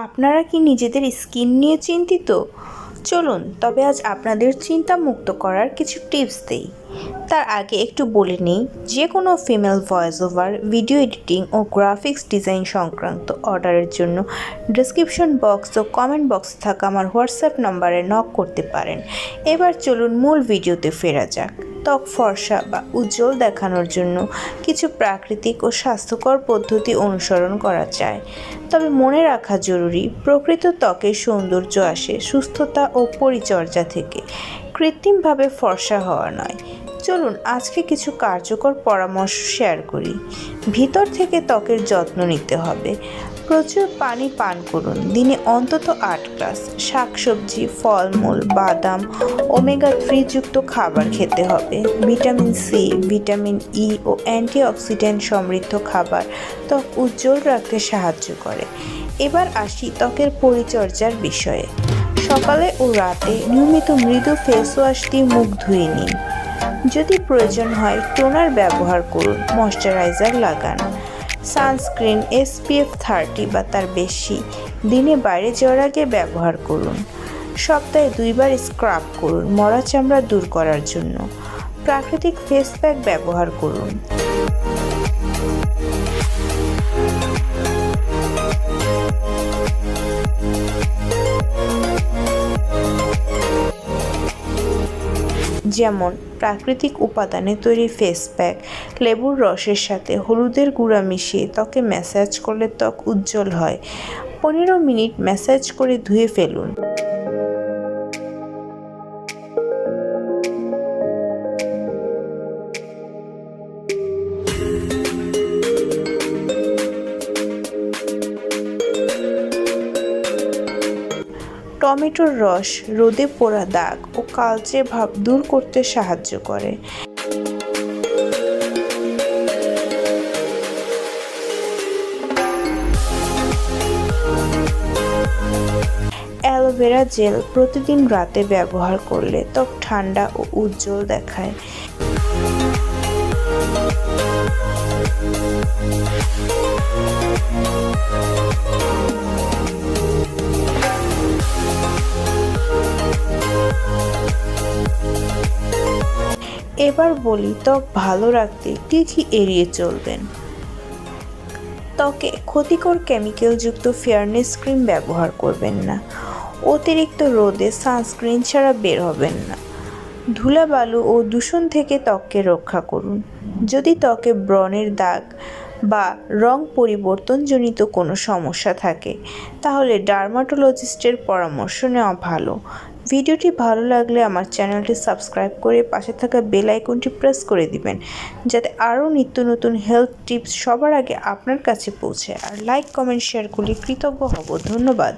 আপনারা কি নিজেদের স্কিন নিয়ে চিন্তিত? চলুন তবে আজ আপনাদের চিন্তা মুক্ত করার কিছু টিপস দেই। তার আগে একটু বলে নিই, যে কোনো female voice over, video editing ও গ্রাফিক্স ডিজাইন সংক্রান্ত অর্ডারের জন্য ডেসক্রিপশন বক্স ও কমেন্ট বক্সে থাকা আমার হোয়াটসঅ্যাপ নম্বরে নক করতে পারেন। এবার চলুন মূল ভিডিওতে ফেরা যাক। ত্বক ফর্সা বা উজ্জ্বল দেখানোর জন্য কিছু প্রাকৃতিক ও স্বাস্থ্যকর পদ্ধতি অনুসরণ করা যায়। তবে মনে রাখা জরুরি, প্রকৃত ত্বকের সৌন্দর্য আসে সুস্থতা ও পরিচর্যা থেকে, কৃত্রিমভাবে ফর্সা হওয়া নয়। চলুন আজকে কিছু কার্যকর পরামর্শ শেয়ার করি। ভিতর থেকে ত্বকের যত্ন নিতে হবে। প্রচুর পানি পান করুন, দিনে অন্তত 8 গ্লাস। শাকসবজি, ফলমূল, বাদাম, ওমেগা 3 যুক্ত খাবার খেতে হবে। ভিটামিন সি, ভিটামিন ই ও অ্যান্টিঅক্সিডেন্ট সমৃদ্ধ খাবার ত্বক উজ্জ্বল রাখতে সাহায্য করে। এবার আসি ত্বকের পরিচর্যার বিষয়ে। সকালে ও রাতে নিয়মিত মৃদু ফেস ওয়াশ দিয়ে মুখ ধুয়ে নিন। যদি প্রয়োজন হয় টোনার ব্যবহার করুন, ময়শ্চারাইজার লাগান। সানস্ক্রিন SPF 30 বা তার বেশি দিনে বাইরে যাওয়ার আগে ব্যবহার করুন। সপ্তাহে 2 বার স্ক্রাব করুন মরা চামড়া দূর করার জন্য। প্রাকৃতিক ফেস প্যাক ব্যবহার করুন। যেমন প্রাকৃতিক উপাদানে তৈরি ফেস প্যাক, লেবুর রসের সাথে হলুদের গুঁড়া মিশিয়ে ত্বকে ম্যাসাজ করলে ত্বক উজ্জ্বল হয়। 15 মিনিট ম্যাসাজ করে ধুয়ে ফেলুন। টমেটোর রস রোদে পোড়া দাগ ও কালচে ভাব দূর করতে সাহায্য করে। অ্যালোভেরা জেল প্রতিদিন রাতে ব্যবহার করলে ত্বক ঠান্ডা ও উজ্জ্বল দেখায়। এবার বলি ত্বক ভালো রাখতে কী কী এড়িয়ে চলবেন। ত্বকে ক্ষতিকর কেমিক্যালযুক্ত ফেয়ারনেস ক্রিম ব্যবহার করবেন না। অতিরিক্ত রোদে সানস্ক্রিন ছাড়া বের হবেন না। ধুলাবালু ও দূষণ থেকে ত্বককে রক্ষা করুন। যদি ত্বকে ব্রণের দাগ বা রং পরিবর্তনজনিত কোনো সমস্যা থাকে, তাহলে ডার্মাটোলজিস্টের পরামর্শ নেওয়া ভালো। ভিডিওটি ভালো লাগলে আমার চ্যানেলটি সাবস্ক্রাইব করে পাশে থাকা বেল আইকনটি প্রেস করে দিবেন, যাতে আরও নিত্য নতুন হেলথ টিপস সবার আগে আপনার কাছে পৌঁছে। আর লাইক, কমেন্ট, শেয়ার করলে কৃতজ্ঞ হব। ধন্যবাদ।